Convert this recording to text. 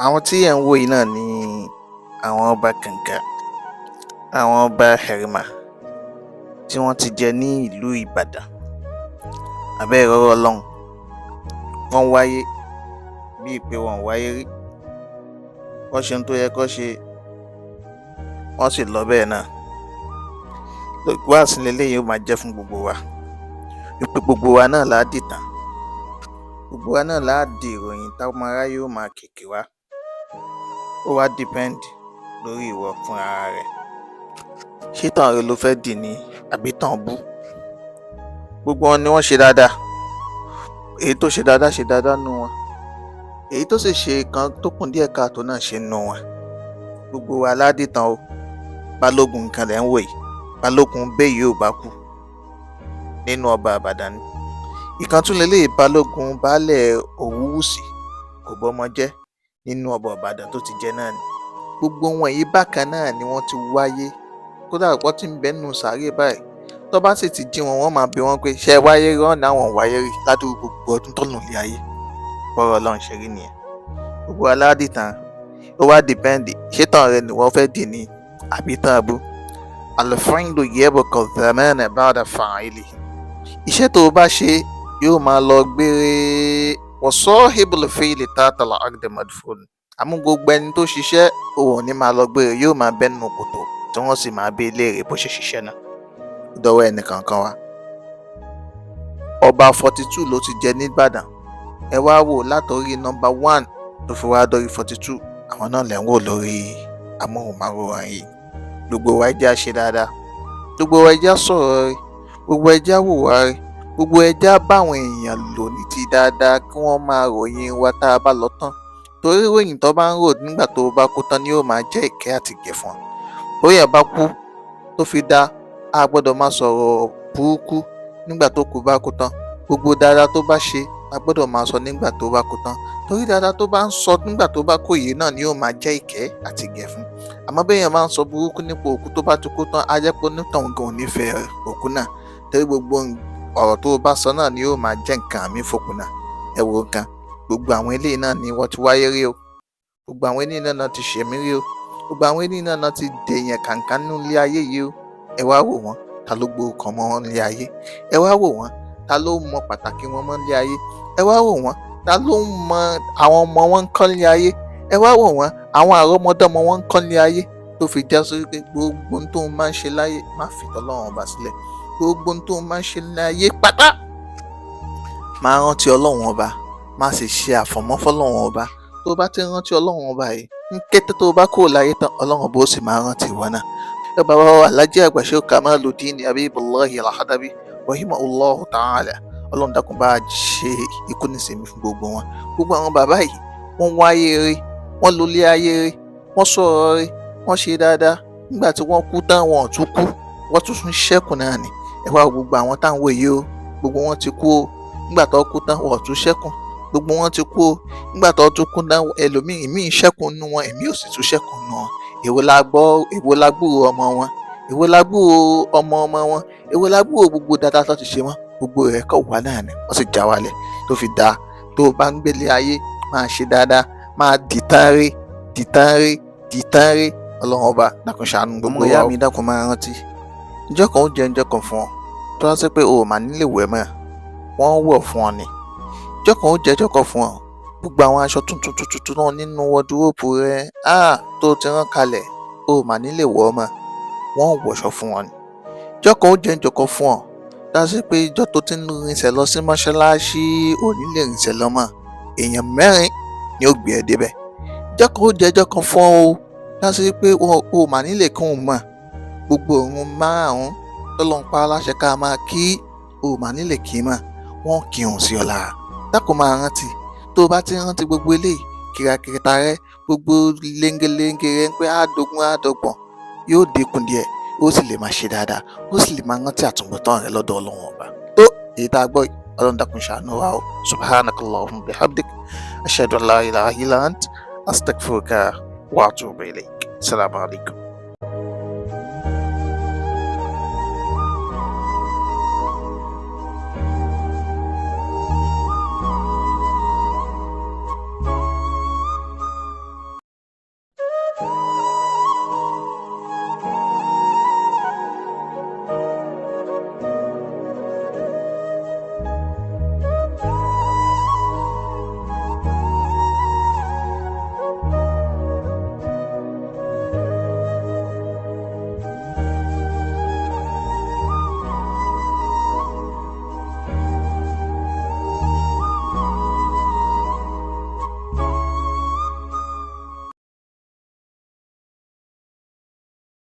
Àwọn tí ẹ̀ ń wò yìí náà ni àwọn ọba kànga, àwọn ọba hẹ̀rìmà tí wọ́n ti jẹ ní ìlú Ìbàdàn. Àbẹ́ ìrọ́rọ́ Ọlọ́run, wọ́n wáyé bíi pé wọn ò wáyé rí. Wọ́n ṣe ohun tó yẹ kó ṣe, wọ́n sì lọ bẹ́ẹ̀ náà. Wáàsí leléyìí ó máa jẹ́ fún gbogbo wa, wípé gbogbo wa náà là á dìtàn, gbogbo wa náà là á di ìròyìn táwọn aráyé ó máa kìkì wá. Ó wá depend lórí ìwọ fún ara rẹ̀. Ṣé tàn rẹ ló fẹ́ dì ní àbí tàn bú? Gbogbo wọn ni wọ́n ṣe dáadáa. Èyí tó ṣe dáadáa nù wọn, èyí tó sì ṣe kan tó kùn díẹ̀ káàtó náà ṣe nù wọn. Gbogbo wa ládìtàn o. Balógun nǹkan lẹ́ ń wò yìí, balógun bẹ́ẹ̀ yóò bá kú nínú ọba Ìbàdàn ni. Ìkan tún leléyìí, balógun baálẹ̀ Òwúwùsì kò bọ́mọ jẹ́ nínú ọba Ìbàdàn tó ti jẹ náà ni. Gbogbo wọn yìí bákan náà ni wọ́n ti wáyé. Kódà wọ́n ti ń bẹ nínú sàárè báyìí. Tó bá sì ti jí wọn, wọ́n máa bi wọ́n pé ṣé ẹ wáyé rí? Wọ́n ní àwọn ò wáyé rí ládùúgbò gbogbo ọdún tó lò ní ayé. Bọ́rọ̀ Ọlọ́run ṣe rí nìyẹn. Gbogbo aládìtàn, ó wá dìpẹ́ǹdì, ṣé tàn rẹ ni wọ́n fẹ́ dì ní àbí tàn bú? Al-fi'lu yabqa zamana ba'da fa'ilihi. Iṣẹ́ tó o bá ṣe yóò máa lọ gbére. Wa sahibul fi'li tahta al-'aqdi madfun. Àmọ́ gbogbo ẹni tó ṣiṣẹ́ òun ò ní máa lọ gbére, yóò máa bẹ́ nínú kòtò tí wọ́n sì máa bi léèrè bó ṣe ṣiṣẹ́ náà. Dọ́wọ́ ẹnì kankan wa. Ọba 42 ló ti jẹ ní Ìbàdàn. Ẹ wá wò látòrí number 1 tó fi wá dórí 42. Àwọn náà lẹ́ ń wò lórí amóhùnmáwòrán yìí. Gbogbo wa ẹjẹ́ á ṣe dáadáa, gbogbo wa ẹjẹ́ á sọ̀rọ̀ rẹ̀, gbogbo ẹjẹ́ á hùwà rẹ̀, gbogbo ẹjẹ́ á bá àwọn èèyàn lò ní ti dáadáa kí wọ́n máa ròyìn wa tá a bá lọ tán. Torí ròyìn tó bá ń rò nígbà tó bá kú tán ni yóò máa jẹ́ ìkẹ́ àti ìgẹ̀ fún ọ. Bóyá ẹ̀ bá kú tó fi dá, a gbọ́dọ̀ máa sọ̀rọ̀ burúkú nígbà tó kú bá kú tán. Gbogbo dáadáa tó bá ṣe a gbọ́dọ̀ máa sọ nígbà tó bá kú tán. Torí dáadáa tó bá ń sọ nígbà tó bá kú yìí náà ni yóò máa jẹ́ ìkẹ́ àti ìgẹ̀ fún. Àmọ́ béèyàn máa ń sọ burúkú nípa òkú tó bá ti kú tán, á jẹ́ pé onítọ̀hún gan ò nífẹ̀ẹ́ òkú náà. Torí gbogbo ọ̀rọ̀ tó bá sọ náà ni yóò máa jẹ́ nǹkan àmì fòkú náà. Ẹ wo nǹkan, gbogbo àwọn eléyìí náà ni wọ́n ti wáyé rí o. Gbogbo àwọn eléyìí náà ti ṣẹ̀mí rí o. Gbogbo àwọn eléyìí náà ti dèèyàn kàǹkà nínú ilé ayé yìí o. Ẹ wá wò wọ́n, ta ló gbórúkọ mọ́ wọn nílé ayé? Ẹ wá wò wọ́n, ta ló mọ pàtàkì wọn mọ́ nílé ayé? Ẹ wá wò wọ́n, ta ló mọ àwọn ọmọ wọn ń kọ́ nílé ayé? Ẹ wá wò wọ́n, àwọn àrọ́mọdọ́mọ wọn ń kọ́ nílé ayé? Tó fi já sí pé gbogbo ohun tó máa ń ṣe láyé má fi tọ́lọ́run ọba sílẹ̀. Gbogbo ohun tó máa ń ṣe láyé pátá máa rántí Ọlọ́run ọba, má sì ṣe àfọ̀mọ́ fọ́lọ́run ọba. Tó bá ti rántí Ọlọ́run ọba yìí, ní kété tó bá kúrò láyé tán, Ọlọ́run ọba ó sì máa rántí ìwọ náà. Ẹ bàbá wa Alhaji àgbà Sheikh Kamaluddin Habibullahi Al-Hadabi rahimahullahu ta'ala. Ọlọ́run dákun bá ṣe ikú nísìnyí fún gbogbo wọn. Gbogbo àwọn bàbá yìí wọ́n wáyé rí, wọ́n lólé ayé rí, wọ́n sọ̀rọ̀ rí, wọ́n ṣe dáadáa. Nígbà tí wọ́n kú tán, wọn ò tún kú, wọ́n tún ṣẹ́kù náà ni. Ẹ wá gbogbo àwọn táwọn wò yìí o, gbogbo wọn ti kú o. Nígbà tó kú tán, wọn ò tún ṣẹ́kù, gbogbo wọn ti kú o. Nígbà tó tún kú tán, ẹlòmíì ṣẹ́kù nínú wọn, èmi ò sì tún ṣẹ́kù nínú wọn. Èwo la gbúrò ọmọ wọn, èwo la gbúrò ọmọ wọn, èwo la gbúrò gbogbo dáadáa tó ti ṣe wọn. Gbogbo rẹ̀ kọ̀ wá náà ni wọ́n sì já wálẹ̀. Tó fi dáa, tó o bá ń gbélé ayé máa ṣe dáadáa, máa dìtàn rí. Ọlọ́run ọba dákun ṣàánú gbogbo ìyá mi, dákun máa rántí. Ìjọ́ kan ó jẹ́ ìjọ́ kan fún ọ, tó wá sí pé o ò máa nílé wẹ̀ mọ́, wọ́n wọ̀ fún ọ ni. Ìjọ́ kan ó jẹ́ ìjọ́ kan fún ọ, gbogbo àwọn aṣọ tuntun náà nínú wọdúróòpù rẹ tó ti rán kalẹ̀, o ò máa nílé wọ̀ mọ́, wọ́n wọ̀ṣọ fún ọ ni. Ìjọ́ kan ó jẹ́ ìjọ́ kan fún ọ, tó wá sí pé ìjọ́ tó ti ń rinsẹ̀ lọ sí mọ́ṣáláṣí ò ní lè rinsẹ̀ lọ mọ́, èèyàn 4 ni ó gbé ẹ débẹ̀. Ìjọ́ kan ó jẹ́ ìjọ́ kan fún ọ o, láti pé o mà nílé kí òun mọ̀, gbogbo òun márùn-ún tọ́lọ́run pa á láṣẹ ká máa kí, o mà nílé kí mọ̀, wọ́n kí òun sí ọ lára. Dákun máa rántí, tó o bá ti rántí gbogbo eléyìí, kìràkìtà rẹ, gbogbo léńgeléńge rẹ ń pé àádọ́gbọ̀n àádọ́gbọ̀n yóò dínkù díẹ̀, ó sì lè máa ṣe dáadáa, ó sì lè máa rántí àtúnbọ̀tán rẹ lọ́dọ̀ Ọlọ́run ọba. Tó èyí tá a gbọ́ yìí, Ọlọ́run dákun ṣàánú wa o. Subhanakallahumma bihamdik, ashhadu an la ilaha illa ant, astaghfiruka wa atubu ilayk. Assalamu alaikum.